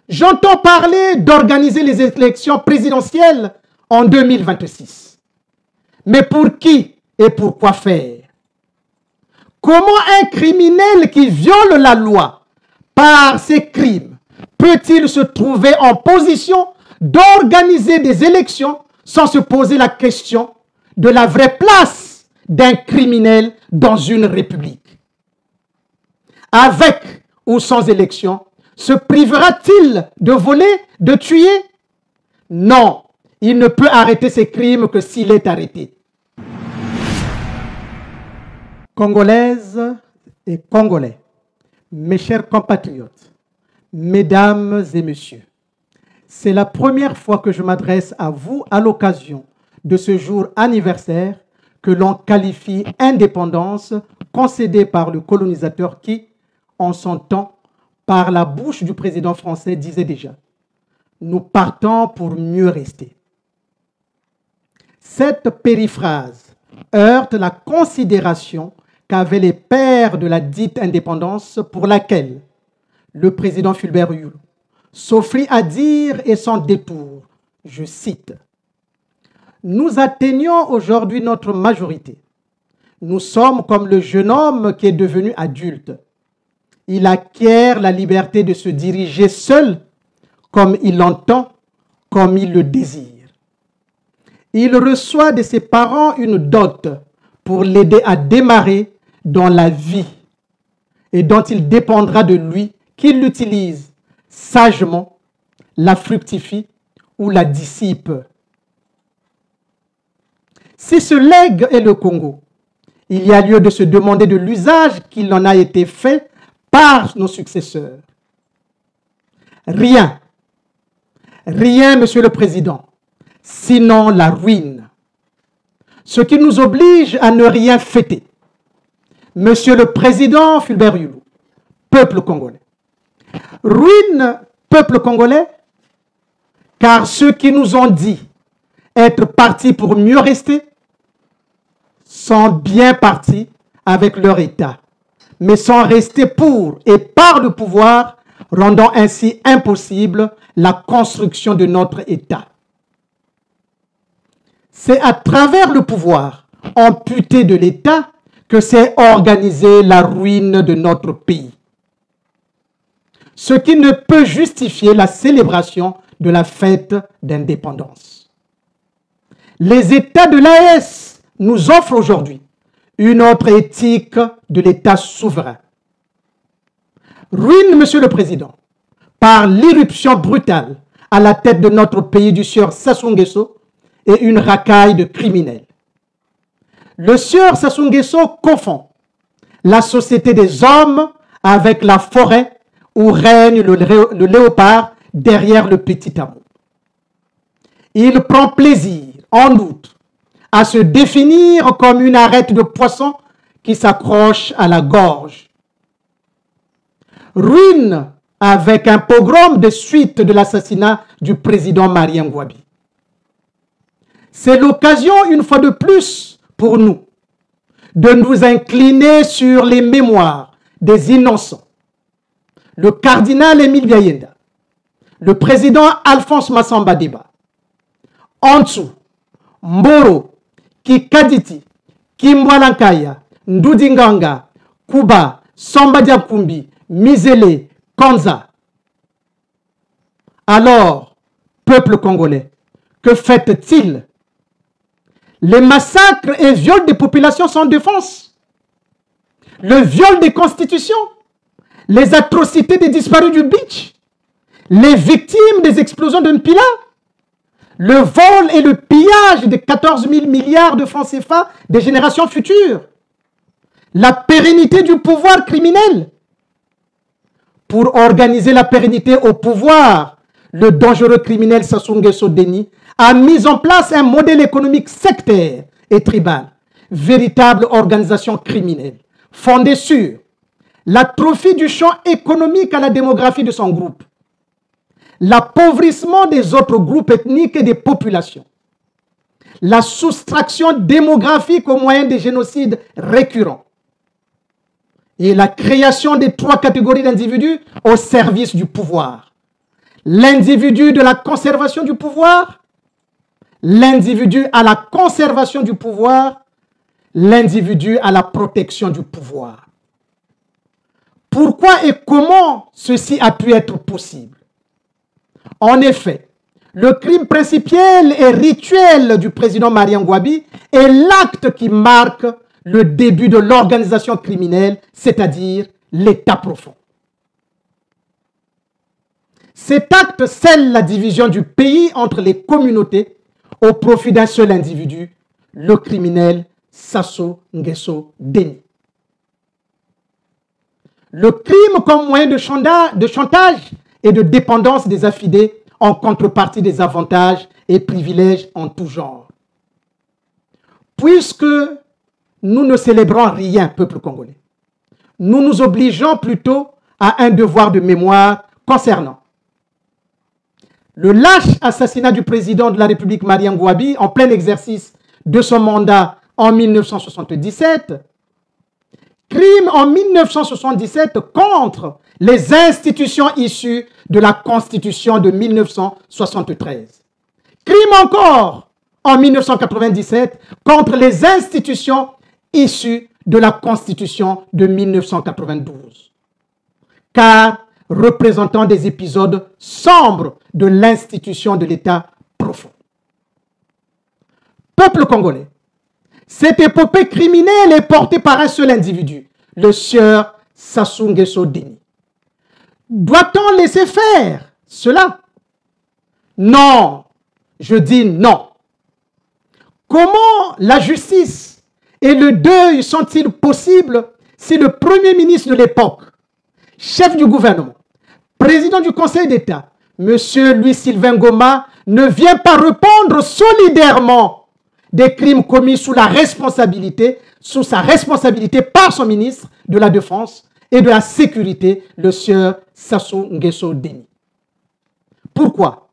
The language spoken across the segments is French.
j'entends parler d'organiser les élections présidentielles en 2026. Mais pour qui et pour quoi faire? Comment un criminel qui viole la loi par ses crimes peut-il se trouver en position d'organiser des élections sans se poser la question de la vraie place d'un criminel dans une république? Avec ou sans élection, se privera-t-il de voler, de tuer? Non, il ne peut arrêter ses crimes que s'il est arrêté. Congolaises et Congolais, mes chers compatriotes, mesdames et messieurs, c'est la première fois que je m'adresse à vous à l'occasion de ce jour anniversaire que l'on qualifie indépendance concédée par le colonisateur qui, en son temps, par la bouche du président français, disait déjà « Nous partons pour mieux rester ». Cette périphrase heurte la considération qu'avaient les pères de la dite indépendance pour laquelle le président Fulbert Yulu s'offrit à dire et sans détour, je cite, « Nous atteignons aujourd'hui notre majorité. Nous sommes comme le jeune homme qui est devenu adulte. Il acquiert la liberté de se diriger seul comme il l'entend, comme il le désire. Il reçoit de ses parents une dot pour l'aider à démarrer dans la vie et dont il dépendra de lui qu'il l'utilise sagement, la fructifie ou la dissipe. Si ce legs est le Congo, il y a lieu de se demander de l'usage qu'il en a été fait par nos successeurs. Rien, Monsieur le Président, sinon la ruine. Ce qui nous oblige à ne rien fêter. Monsieur le Président Fulbert Yulu, peuple congolais. Ruine, peuple congolais, car ceux qui nous ont dit être partis pour mieux rester sont bien partis avec leur État, mais sont restés pour et par le pouvoir, rendant ainsi impossible la construction de notre État. C'est à travers le pouvoir amputé de l'État que s'est organisée la ruine de notre pays. Ce qui ne peut justifier la célébration de la fête d'indépendance. Les États de l'AES nous offrent aujourd'hui une autre éthique de l'État souverain. Ruine, Monsieur le Président, par l'irruption brutale à la tête de notre pays du sieur Sassou Nguesso et une racaille de criminels. Le sieur Sassou Nguesso confond la société des hommes avec la forêt où règne le léopard derrière le petit hameau. Il prend plaisir, en outre, à se définir comme une arête de poisson qui s'accroche à la gorge. Ruine avec un pogrom de suite de l'assassinat du président Marien Ngouabi. C'est l'occasion, une fois de plus, pour nous, de nous incliner sur les mémoires des innocents. Le cardinal Émile Biayenda, le président Alphonse Massamba Deba, Antsu, Mboro, Kikaditi, Kimbwalankaya, Ndudinganga, Kuba, Samba Diakumbi, Mizele, Konza. Alors, peuple congolais, que faites-il? Les massacres et viols des populations sans défense, le viol des constitutions, les atrocités des disparus du Beach, les victimes des explosions de Mpila, le vol et le pillage de 14 000 milliards de francs CFA des générations futures, la pérennité du pouvoir criminel. Pour organiser la pérennité au pouvoir, le dangereux criminel Sassou Nguesso Deni a mis en place un modèle économique sectaire et tribal, véritable organisation criminelle, fondée sur l'atrophie du champ économique à la démographie de son groupe, l'appauvrissement des autres groupes ethniques et des populations, la soustraction démographique au moyen des génocides récurrents et la création des 3 catégories d'individus au service du pouvoir. l'individu de la conservation du pouvoir, l'individu à la conservation du pouvoir, l'individu à la protection du pouvoir. Pourquoi et comment ceci a pu être possible? En effet, le crime principal et rituel du président Mariam Gouabi est l'acte qui marque le début de l'organisation criminelle, c'est-à-dire l'État profond. Cet acte scelle la division du pays entre les communautés au profit d'un seul individu, le criminel Sassou Nguesso Déni. Le crime comme moyen de chantage et de dépendance des affidés en contrepartie des avantages et privilèges en tout genre. Puisque nous ne célébrons rien, peuple congolais, nous nous obligeons plutôt à un devoir de mémoire concernant le lâche assassinat du président de la République Mariam Gouabi en plein exercice de son mandat en 1977, crime en 1977 contre les institutions issues de la Constitution de 1973. Crime encore en 1997 contre les institutions issues de la Constitution de 1992. Car représentant des épisodes sombres de l'institution de l'État profond. Peuple congolais, cette épopée criminelle est portée par un seul individu, le sieur Sassou Nguesso Déni. Doit-on laisser faire cela? Non, je dis non. Comment la justice et le deuil sont-ils possibles si le premier ministre de l'époque, chef du gouvernement, président du Conseil d'État, M. Louis-Sylvain Ngoma, ne vient pas répondre solidairement des crimes commis sous sa responsabilité par son ministre de la Défense et de la Sécurité, le sieur Sassou Nguesso Déni. Pourquoi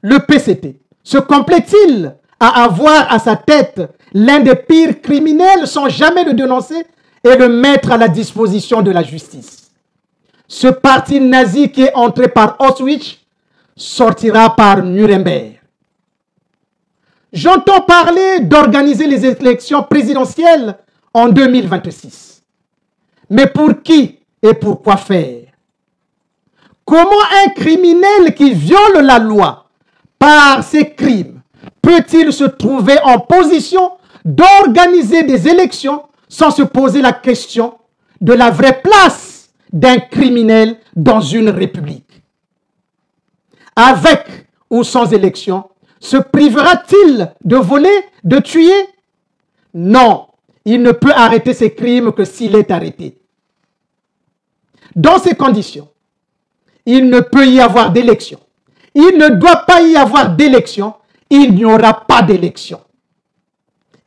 le PCT se complaît-il à avoir à sa tête l'un des pires criminels sans jamais le dénoncer et le mettre à la disposition de la justice? Ce parti nazi qui est entré par Auschwitz sortira par Nuremberg. J'entends parler d'organiser les élections présidentielles en 2026. Mais pour qui et pour quoi faire? Comment un criminel qui viole la loi par ses crimes peut-il se trouver en position d'organiser des élections sans se poser la question de la vraie place d'un criminel dans une république? Avec ou sans élection, se privera-t-il de voler, de tuer? Non, il ne peut arrêter ses crimes que s'il est arrêté. Dans ces conditions, il ne peut y avoir d'élection. Il ne doit pas y avoir d'élection. Il n'y aura pas d'élection.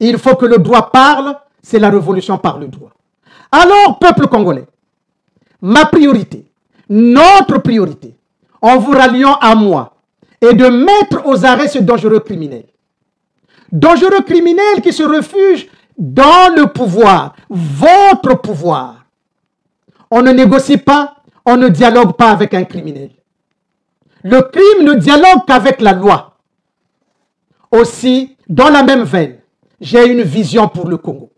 Il faut que le droit parle, c'est la révolution par le droit. Alors, peuple congolais, ma priorité, notre priorité, en vous ralliant à moi, est de mettre aux arrêts ce dangereux criminel. Dangereux criminel qui se refuge dans le pouvoir, votre pouvoir. On ne négocie pas, on ne dialogue pas avec un criminel. Le crime ne dialogue qu'avec la loi. Aussi, dans la même veine, j'ai une vision pour le Congo.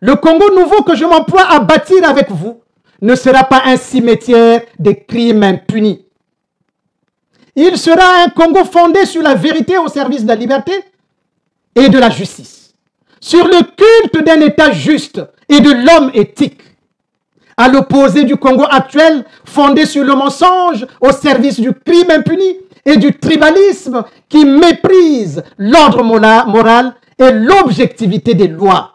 Le Congo nouveau que je m'emploie à bâtir avec vous ne sera pas un cimetière des crimes impunis. Il sera un Congo fondé sur la vérité au service de la liberté et de la justice, sur le culte d'un État juste et de l'homme éthique, à l'opposé du Congo actuel fondé sur le mensonge au service du crime impuni et du tribalisme qui méprise l'ordre moral et l'objectivité des lois.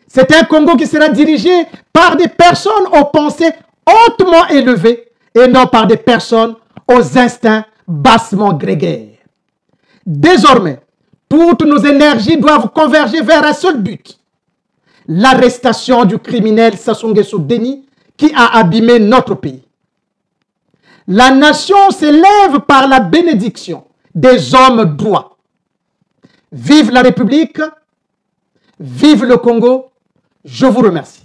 C'est un Congo qui sera dirigé par des personnes aux pensées hautement élevées et non par des personnes aux instincts bassement grégaires. Désormais, toutes nos énergies doivent converger vers un seul but: l'arrestation du criminel Sassou Nguesso Déni qui a abîmé notre pays. La nation s'élève par la bénédiction des hommes droits. Vive la République, vive le Congo, je vous remercie.